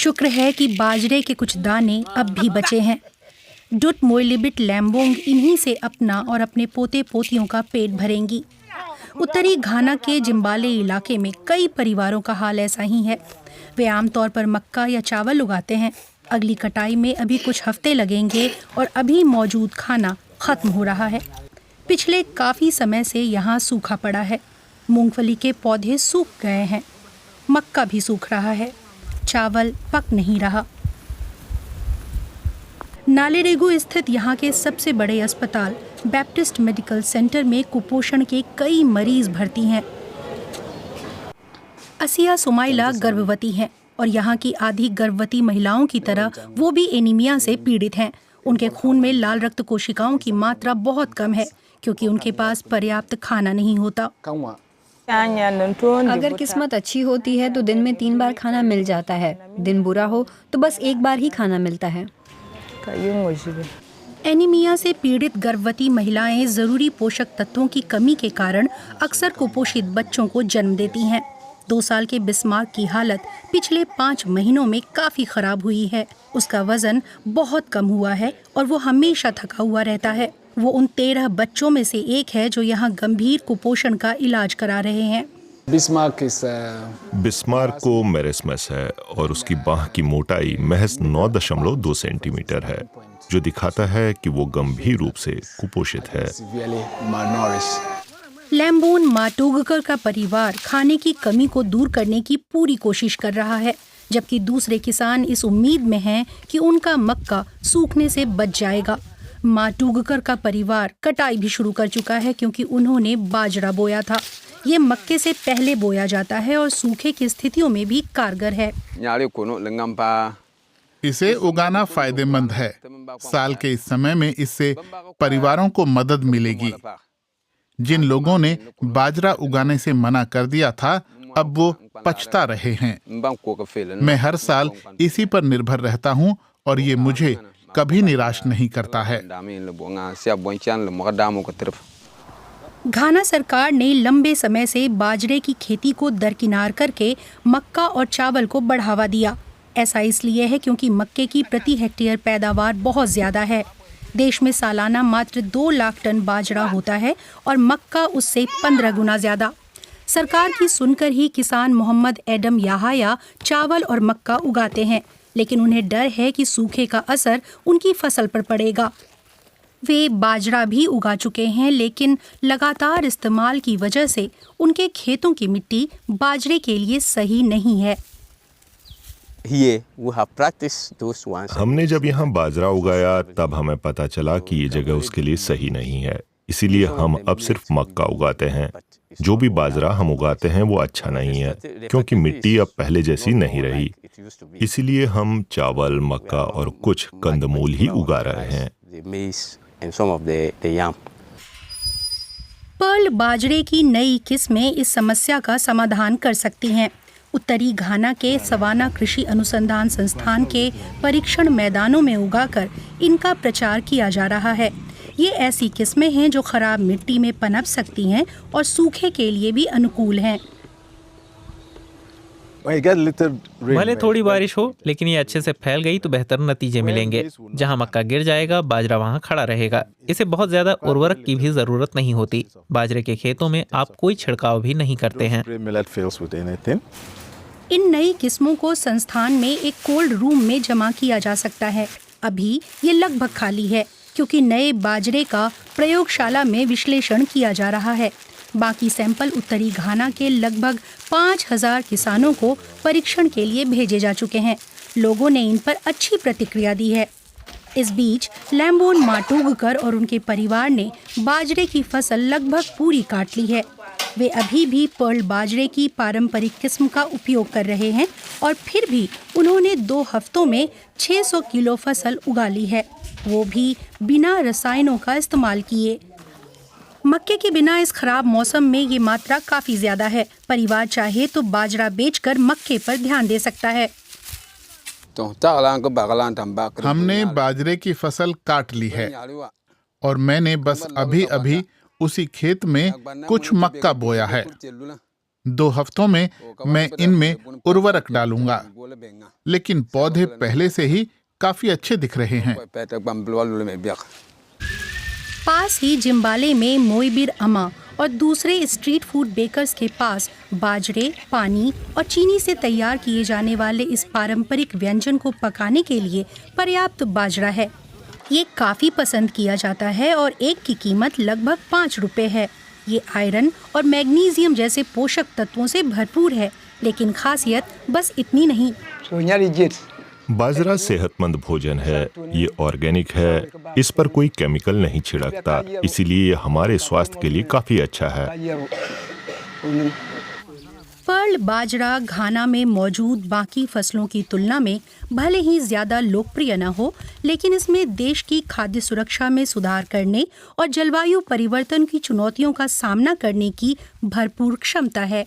शुक्र है कि बाजरे के कुछ दाने अब भी बचे हैं। डुट मोइलिबिट लैम्बोंग इन्हीं से अपना और अपने पोते पोतियों का पेट भरेंगी। उत्तरी घाना के जिम्बाले इलाके में कई परिवारों का हाल ऐसा ही है। वे आमतौर पर मक्का या चावल उगाते हैं। अगली कटाई में अभी कुछ हफ्ते लगेंगे और अभी मौजूद खाना खत्म हो रहा है। पिछले काफ़ी समय से यहाँ सूखा पड़ा है। मूंगफली के पौधे सूख गए हैं, मक्का भी सूख रहा है, चावल पक नहीं रहा। नालेरेगो स्थित यहाँ के सबसे बड़े अस्पताल बैप्टिस्ट मेडिकल सेंटर में कुपोषण के कई मरीज भर्ती हैं। असिया सुमाइला गर्भवती हैं और यहाँ की आधी गर्भवती महिलाओं की तरह वो भी एनीमिया से पीड़ित हैं। उनके खून में लाल रक्त कोशिकाओं की मात्रा बहुत कम है क्योंकि उनके पास पर्याप्त खाना नहीं होता। अगर किस्मत अच्छी होती है तो दिन में 3 बार खाना मिल जाता है। दिन बुरा हो तो बस 1 बार ही खाना मिलता है। एनीमिया से पीड़ित गर्भवती महिलाएं जरूरी पोषक तत्वों की कमी के कारण अक्सर कुपोषित बच्चों को जन्म देती हैं। 2 साल के बिस्मार्क की हालत पिछले 5 महीनों में काफी खराब हुई है। उसका वजन बहुत कम हुआ है और वो हमेशा थका हुआ रहता है। वो उन 13 बच्चों में से एक है जो यहाँ गंभीर कुपोषण का इलाज करा रहे हैं। बिस्मार्क को मेरेस्मस है और उसकी बाह की मोटाई महज 9.2 सेंटीमीटर है, जो दिखाता है कि वो गंभीर रूप से कुपोषित है। लैम्बोन माटुगकर का परिवार खाने की कमी को दूर करने की पूरी कोशिश कर रहा है, जबकि दूसरे किसान इस उम्मीद में हैं कि उनका मक्का सूखने से बच जाएगा। माटुगकर का परिवार कटाई भी शुरू कर चुका है क्योंकि उन्होंने बाजरा बोया था। ये मक्के से पहले बोया जाता है और सूखे की स्थितियों में भी कारगर है। इसे उगाना फायदेमंद है। साल के इस समय में इससे परिवारों को मदद मिलेगी। जिन लोगों ने बाजरा उगाने से मना कर दिया था, अब वो पछता रहे हैं। मैं हर साल इसी पर निर्भर रहता हूँ और ये मुझे कभी निराश नहीं करता है। घाना सरकार ने लंबे समय से बाजरे की खेती को दरकिनार करके मक्का और चावल को बढ़ावा दिया। ऐसा इसलिए है क्योंकि मक्के की प्रति हेक्टेयर पैदावार बहुत ज्यादा है। देश में सालाना मात्र 2 लाख टन बाजरा होता है और मक्का उससे 15 गुना ज्यादा। सरकार की सुनकर ही किसान मोहम्मद एडम याहाया चावल और मक्का उगाते हैं, लेकिन उन्हें डर है कि सूखे का असर उनकी फसल पर पड़ेगा। वे बाजरा भी उगा चुके हैं, लेकिन लगातार इस्तेमाल की वजह से उनके खेतों की मिट्टी बाजरे के लिए सही नहीं है। हमने जब यहाँ बाजरा उगाया तब हमें पता चला कि ये जगह उसके लिए सही नहीं है, इसीलिए हम अब सिर्फ मक्का उगाते हैं। जो भी बाजरा हम उगाते हैं वो अच्छा नहीं है क्योंकि मिट्टी अब पहले जैसी नहीं रही। इसीलिए हम चावल, मक्का और कुछ कंदमूल ही उगा रहे हैं। पर्ल बाजरे की नई किस्में इस समस्या का समाधान कर सकती हैं। उत्तरी घाना के सवाना कृषि अनुसंधान संस्थान के परीक्षण मैदानों में उगाकर इनका प्रचार किया जा रहा है। ये ऐसी किस्में हैं जो खराब मिट्टी में पनप सकती हैं और सूखे के लिए भी अनुकूल हैं। भले थोड़ी बारिश हो, लेकिन ये अच्छे से फैल गई तो बेहतर नतीजे मिलेंगे। जहाँ मक्का गिर जाएगा, बाजरा वहाँ खड़ा रहेगा। इसे बहुत ज्यादा उर्वरक की भी जरूरत नहीं होती। बाजरे के खेतों में आप कोई छिड़काव भी नहीं करते हैं। इन नई किस्मों को संस्थान में एक कोल्ड रूम में जमा किया जा सकता है। अभी ये लगभग खाली है क्योंकि नए बाजरे का प्रयोगशाला में विश्लेषण किया जा रहा है। बाकी सैंपल उत्तरी घाना के लगभग 5000 किसानों को परीक्षण के लिए भेजे जा चुके हैं। लोगों ने इन पर अच्छी प्रतिक्रिया दी है। इस बीच लैम्बोन माटुगकर और उनके परिवार ने बाजरे की फसल लगभग पूरी काट ली है। वे अभी भी पर्ल बाजरे की पारंपरिक किस्म का उपयोग कर रहे हैं और फिर भी उन्होंने 2 हफ्तों में 600 किलो फसल उगा ली है, वो भी बिना रसायनों का इस्तेमाल किए। मक्के के बिना इस खराब मौसम में ये मात्रा काफी ज्यादा है। परिवार चाहे तो बाजरा बेचकर मक्के पर ध्यान दे सकता है। हमने बाजरे की फसल काट ली है और मैंने बस अभी उसी खेत में कुछ मक्का बोया है। 2 हफ्तों में मैं इनमें उर्वरक डालूंगा। लेकिन पौधे पहले से ही काफी अच्छे दिख रहे हैं। पास ही जिम्बाले में मोइबिर अमा और दूसरे स्ट्रीट फूड बेकर्स के पास बाजरे, पानी और चीनी से तैयार किए जाने वाले इस पारंपरिक व्यंजन को पकाने के लिए पर्याप्त बाजरा है। ये काफ़ी पसंद किया जाता है और एक की कीमत लगभग 5 रुपए है। ये आयरन और मैग्नीशियम जैसे पोषक तत्वों से भरपूर है, लेकिन खासियत बस इतनी नहीं। बाजरा सेहतमंद भोजन है, ये ऑर्गेनिक है, इस पर कोई केमिकल नहीं छिड़कता, इसीलिए ये हमारे स्वास्थ्य के लिए काफी अच्छा है। पर्ल बाजरा घाना में मौजूद बाकी फसलों की तुलना में भले ही ज्यादा लोकप्रिय न हो, लेकिन इसमें देश की खाद्य सुरक्षा में सुधार करने और जलवायु परिवर्तन की चुनौतियों का सामना करने की भरपूर क्षमता है।